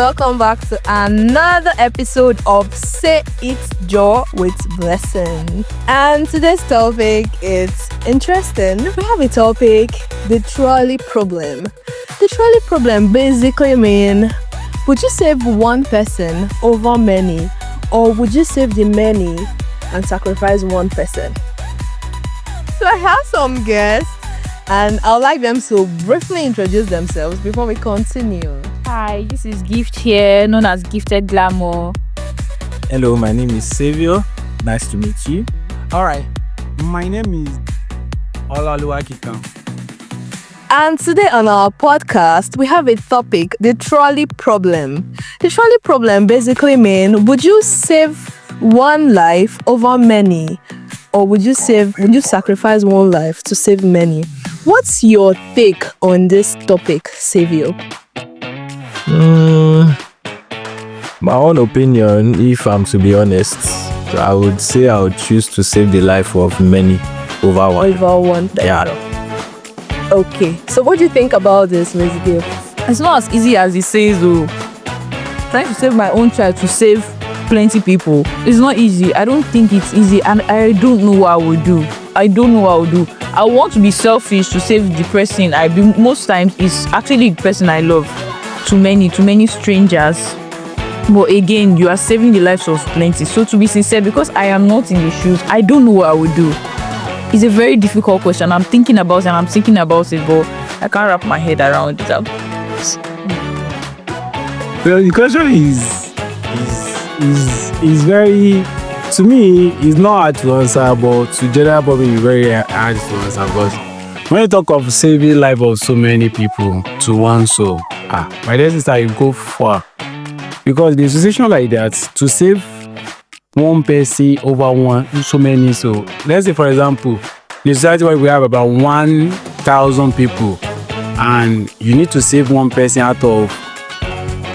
welcome back to another episode of Say It Joy with Blessing. And today's topic is interesting. We have a topic, the trolley problem. The trolley problem basically means, would you save one person over many, or would you save the many and sacrifice one person? So I have some guests, and I'd like them to briefly introduce themselves before we continue. Hi, this is Gift here, known as Gifted Glamour. Hello, my name is Savio. Nice to meet you. Alright, my name is Olaluwakikan. And today on our podcast, we have a topic, the trolley problem. The trolley problem basically means, would you save one life over many, or would you sacrifice one life to save many? What's your take on this topic, Savio? My own opinion, if I'm to be honest, I would say I would choose to save the life of many over one. Over one. Yeah. Okay. So what do you think about this, Ms. Gift? It's not as easy as it says, though. Trying to save my own child to save plenty people. It's not easy. I don't think it's easy, and I don't know what I would do. I want to be selfish to save the person I do. Most times it's actually the person I love. To many strangers. But again, you are saving the lives of plenty. So to be sincere, because I am not in the shoes, I don't know what I would do. It's a very difficult question. I'm thinking about it, but I can't wrap my head around it. Well, the question is very, to me, it's not hard to answer, but to general public, it's very hard to answer. Because when you talk of saving life of so many people to one soul, my dear sister, you go far. Because the situation like that, to save one person over so many, so let's say, for example, in society where we have about 1,000 people, and you need to save one person out of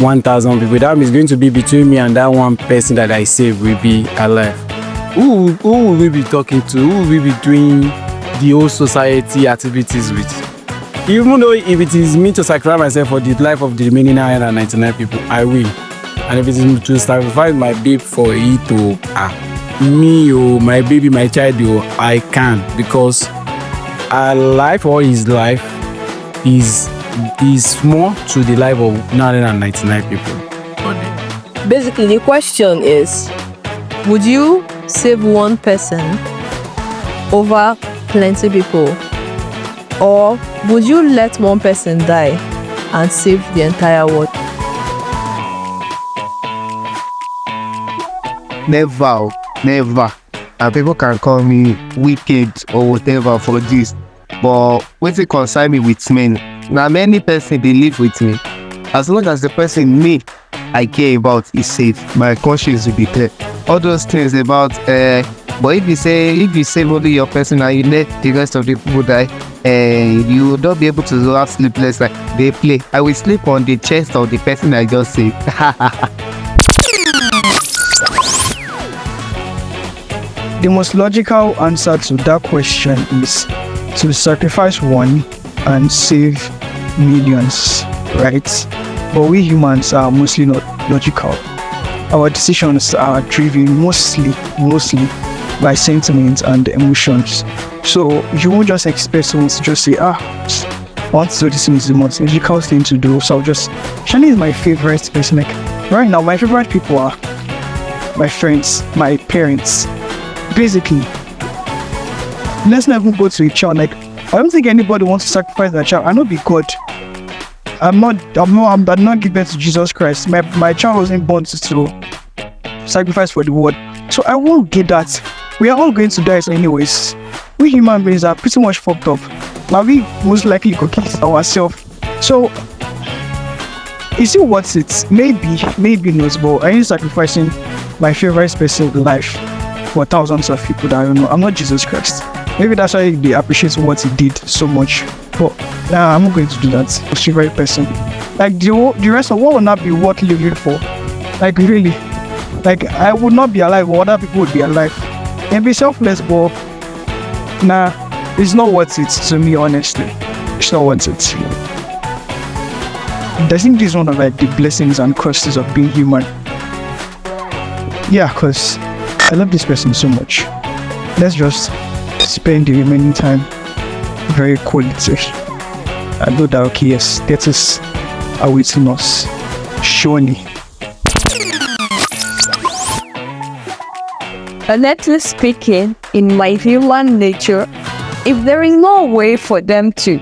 1,000 people, that means going to be between me and that one person that I save will be alive. Who will we be talking to? Who will we be doing the whole society activities with? Even though if it is me to sacrifice myself for the life of the remaining 999 people, I will. And if it is to sacrifice my babe for it, me or my baby, my child, I can, because our life or his life is more to the life of 999 people. Basically, the question is, would you save one person over plenty people, or would you let one person die and save the entire world? Never. And people can call me wicked or whatever for this. But what it concern me with men, now many person they live with me. As long as the person me I care about is safe, my conscience will be clear. All those things about but if you save only your person and you let the rest of the people die, you will not be able to have sleepless like they play. I will sleep on the chest of the person I just saved. The most logical answer to that question is to sacrifice one and save millions, right? But we humans are mostly not logical. Our decisions are driven mostly by sentiment and emotions. So you won't just expect someone to just say, I want to do this is the most logical thing to do. So Shani is my favorite person. Like right now, my favorite people are my friends, my parents. Basically, let's not even go to a child. Like, I don't think anybody wants to sacrifice their child. I know be God. I'm not given to Jesus Christ. My child wasn't born to sacrifice for the world. So I won't get that. We are all going to die anyways. We human beings are pretty much fucked up. But we most likely could kill ourselves. So is it worth it? Maybe not, but I ain't sacrificing my favorite person's life for thousands of people that I don't know. I'm not Jesus Christ. Maybe that's why they appreciate what he did so much. But I'm not going to do that for favorite person. Like the rest of what would not be worth living for. Like really. Like I would not be alive, but other people would be alive. And be selfless, but it's not worth it to me, honestly. It's not worth it. I think this is one of like the blessings and curses of being human. Yeah, because I love this person so much. Let's just spend the remaining time very quality. I know that, okay, yes, that is awaiting us. Surely. Honestly speaking, in my human nature, if there is no way for them to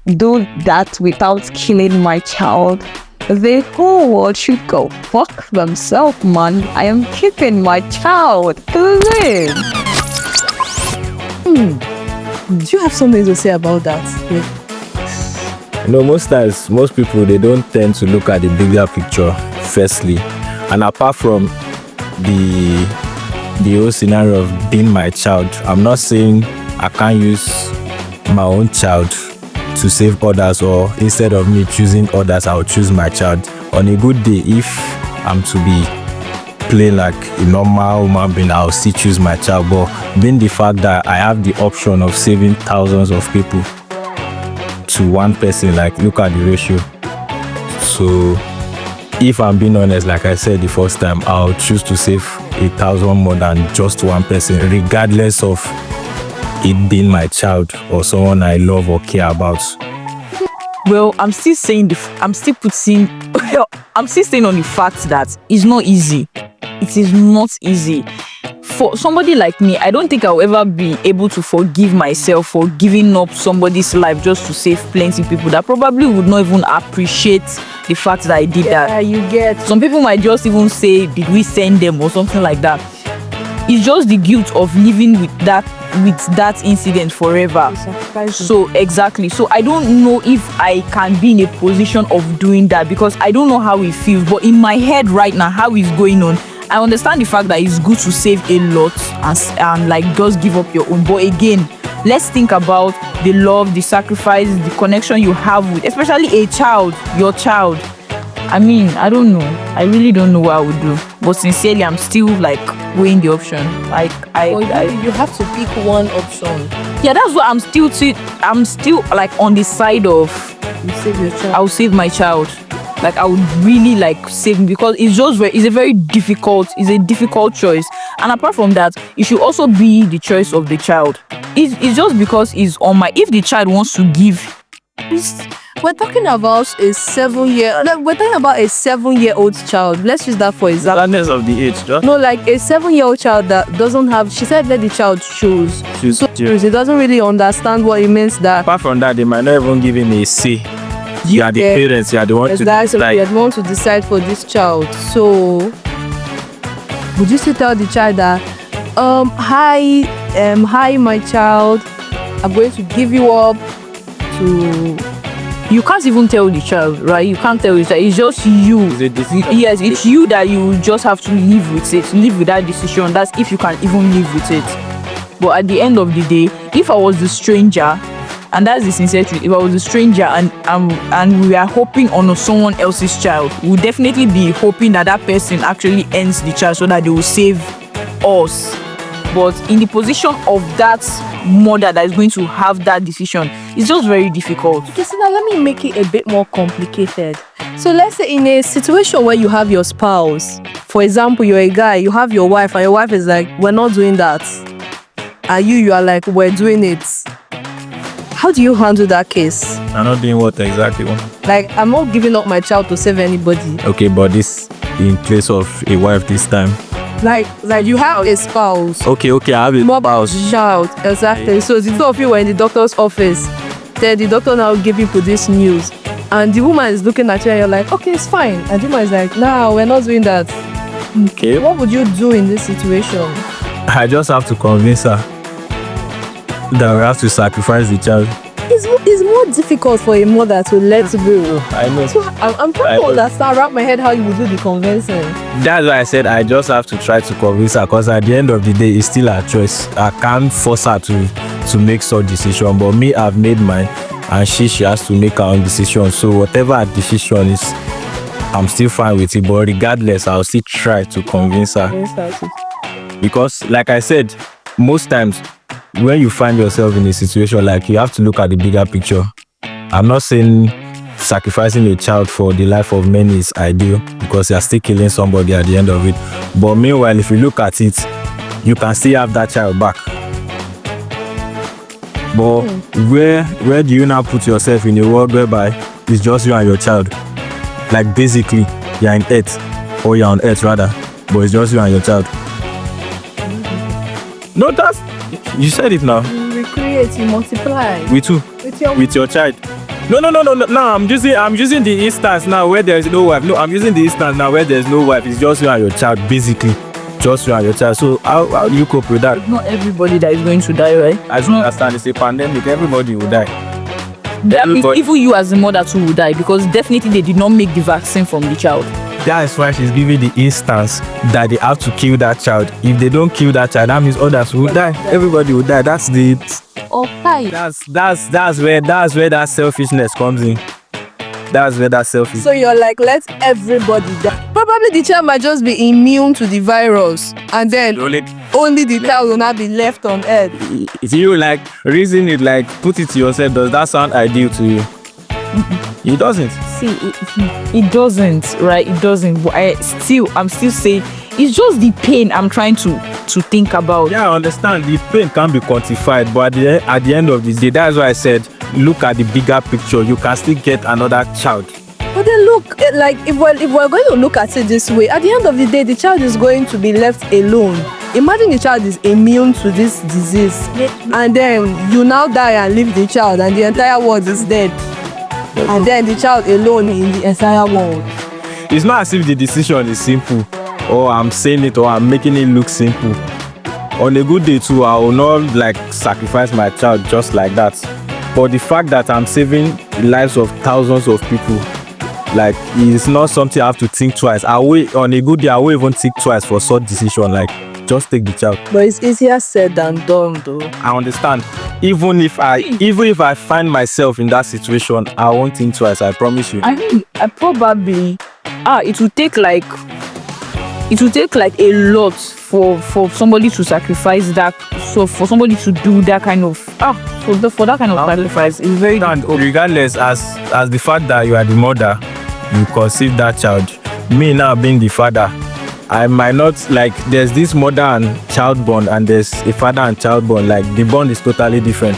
do that without killing my child, the whole world should go fuck themselves, man. I am keeping my child to live. Do you have something to say about that? You know, most times, most people, they don't tend to look at the bigger picture, firstly. And apart from the whole scenario of being my child, I'm not saying I can't use my own child to save others, or instead of me choosing others, I'll choose my child. On a good day, if I'm to be playing like a normal human being, I'll still choose my child. But being the fact that I have the option of saving thousands of people to one person, like, look at the ratio. So if I'm being honest, like I said the first time, I'll choose to save 1,000 more than just one person, regardless of it being my child or someone I love or care about. Well, I'm still saying I'm still staying on the fact that it's not easy. It is not easy. For somebody like me, I don't think I'll ever be able to forgive myself for giving up somebody's life just to save plenty of people that probably would not even appreciate the fact that I did that. Yeah, you get. Some people might just even say, did we send them or something like that. It's just the guilt of living with that incident forever. So exactly. So I don't know if I can be in a position of doing that, because I don't know how it feels. But in my head right now, how it's going on, I understand the fact that it's good to save a lot and like just give up your own. But again, let's think about the love, the sacrifice, the connection you have with, especially a child, your child. I mean, I don't know. I really don't know what I would do. But sincerely, I'm still like weighing the option. Like you have to pick one option. Yeah, that's what I'm still like on the side of. You save your child. I'll save my child. Like I would really like save him, because it's a difficult choice. And apart from that, it should also be the choice of the child. It's just because it's on my. If the child wants to give. We're talking about a 7-year-old child. Let's use that for example. Regardless of the age, just No, like a 7-year-old child that doesn't have. She said let the child choose. choose. So he doesn't really understand what it means that. Apart from that, they might not even give him a say. You are the parents, you are the one to decide. You are the one to decide for this child. So would you still tell the child that hi my child, I'm going to give you up to. You can't even tell the child, right? You can't tell it. It's just you. It's a decision. Yes, it's you that you just have to live with it. Live with that decision. That's if you can even live with it. But at the end of the day, if I was the stranger, and that's the sincere truth, if I was a stranger and we are hoping on someone else's child, we would definitely be hoping that that person actually ends the child so that they will save us. But in the position of that mother that is going to have that decision, it's just very difficult. Okay, so now let me make it a bit more complicated. So let's say in a situation where you have your spouse, for example, you're a guy, you have your wife, and your wife is like, we're not doing that. And you are like, we're doing it. How do you handle that case? I'm not doing what exactly? Like, I'm not giving up my child to save anybody. Okay, but this in place of a wife this time. Like you have a spouse. Okay, I have a spouse. Child, exactly. So the two of you were in the doctor's office. Then the doctor now give you this news. And the woman is looking at you and you're like, okay, it's fine. And the woman is like, no, we're not doing that. Okay. What would you do in this situation? I just have to convince her that we have to sacrifice the child. It's more difficult for a mother to let go. I know. So I'm trying to understand, wrap my head how you would do the convincing. That's why I said I just have to try to convince her, because at the end of the day, it's still her choice. I can't force her to make such decision. But me, I've made mine, and she has to make her own decision. So whatever her decision is, I'm still fine with it. But regardless, I'll still try to convince her. Because, like I said, most times when you find yourself in a situation, like, you have to look at the bigger picture. I'm not saying sacrificing a child for the life of many is ideal because you are still killing somebody at the end of it. But meanwhile, if you look at it, you can still have that child back. But where do you now put yourself in a world whereby it's just you and your child? Like basically, you're in earth, or you're on earth rather, but it's just you and your child. No, that's, you said it now. You recreate, you multiply. With who? With your child. No. I'm using the instance now where there is no wife. No, I'm using the instance now where there is no wife. It's just you and your child, basically. Just you and your child. So how do you cope with that? It's not everybody that is going to die, right? I don't understand. It's a pandemic. Everybody will die. That means even you as a mother too will die because definitely they did not make the vaccine from the child. That is why she's giving the instance that they have to kill that child. If they don't kill that child, that means others will die. Everybody will die. That's the. Okay. That's where that selfishness comes in. That's where that selfish. So you're like, let everybody die. Probably the child might just be immune to the virus, and then only the child will not be left on earth. If you like reason it, like put it to yourself, does that sound ideal to you? It doesn't. See, it doesn't, right? It doesn't. But I'm still saying it's just the pain I'm trying to think about. Yeah, I understand. The pain can be quantified, but at the end of the day, that's why I said look at the bigger picture. You can still get another child. But then look, like if we're going to look at it this way, at the end of the day, the child is going to be left alone. Imagine the child is immune to this disease, and then you now die and leave the child, and the entire world is dead. And then the child alone in the entire world. It's not as if the decision is simple, or I'm saying it, or I'm making it look simple. On a good day too, I will not like sacrifice my child just like that. But the fact that I'm saving the lives of thousands of people, like, it's not something I have to think twice. On a good day, I won't even think twice for such decision. Like, just take the child. But it's easier said than done, though. I understand. Even if I find myself in that situation, I won't think twice. I promise you. I mean, I probably it will take like a lot for somebody to sacrifice that. So for somebody to do that kind of for that kind of sacrifice is very difficult. Regardless, as the fact that you are the mother, you conceive that child. Me now being the father, I might not like. There's this mother and child bond, and there's a father and child bond. Like the bond is totally different.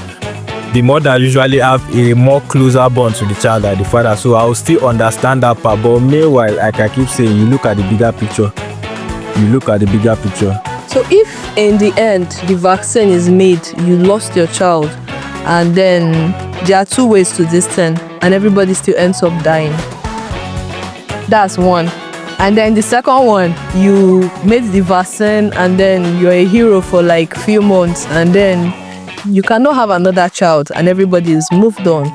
The mother usually have a more closer bond to the child than the father, so I will still understand that part. But meanwhile, like I keep saying, you look at the bigger picture. So if in the end the vaccine is made, you lost your child, and then there are two ways to this thing, and everybody still ends up dying. That's one. And then the second one, you made the vaccine, and then you're a hero for like few months, and then you cannot have another child, and everybody is moved on.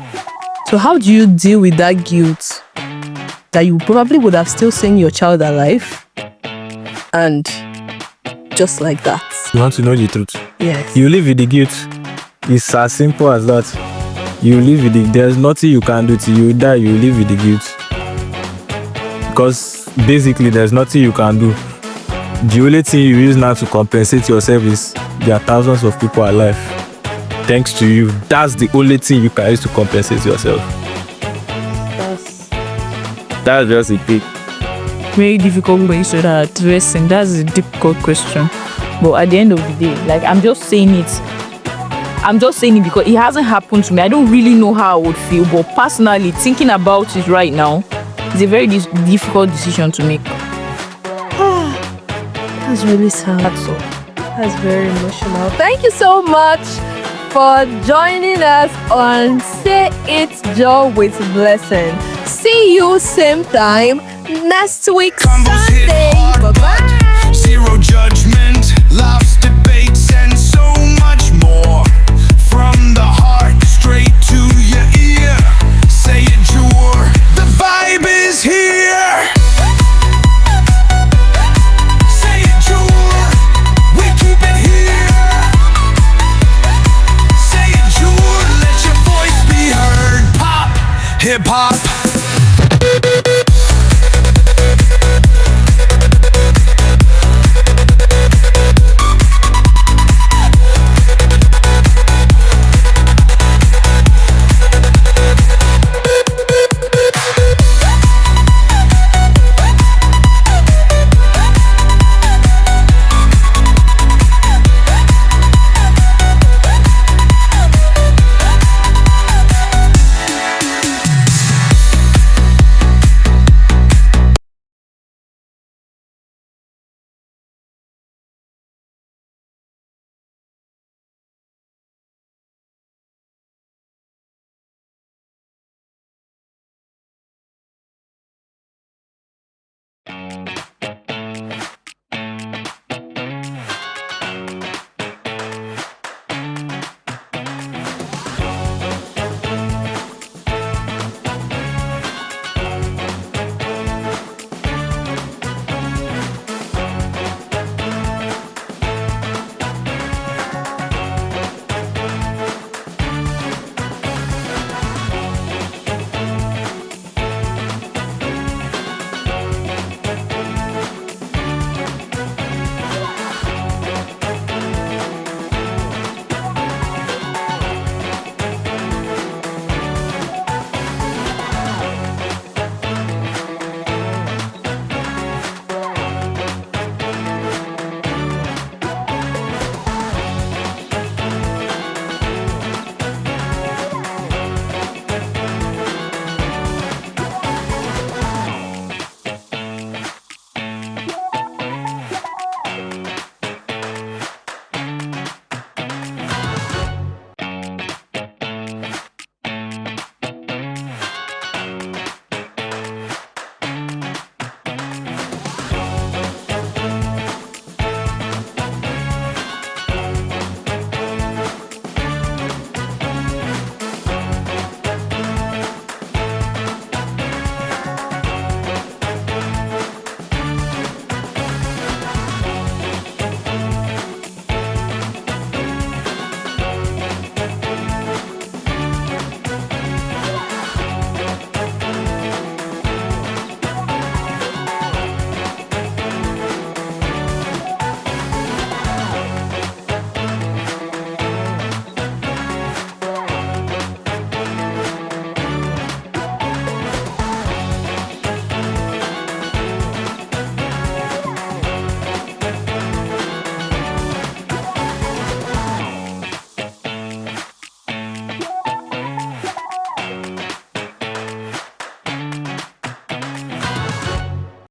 So how do you deal with that guilt that you probably would have still seen your child alive? And just like that. You want to know the truth? Yes. You live with the guilt. It's as simple as that. You live with it. There's nothing you can do till you die. You live with the guilt. Because basically there's nothing you can do. The only thing you use now to compensate yourself is there are thousands of people alive. Thanks to you. That's the only thing you can use to compensate yourself. That's just a big. Very difficult ways to addressing. That's a difficult question. But at the end of the day, like I'm just saying it because it hasn't happened to me. I don't really know how I would feel, but personally, thinking about it right now, it's a very difficult decision to make. That's really sad. That's very emotional. Thank you so much for joining us on Say It's Joy with Blessing. See you same time next week Sunday. Bye-bye.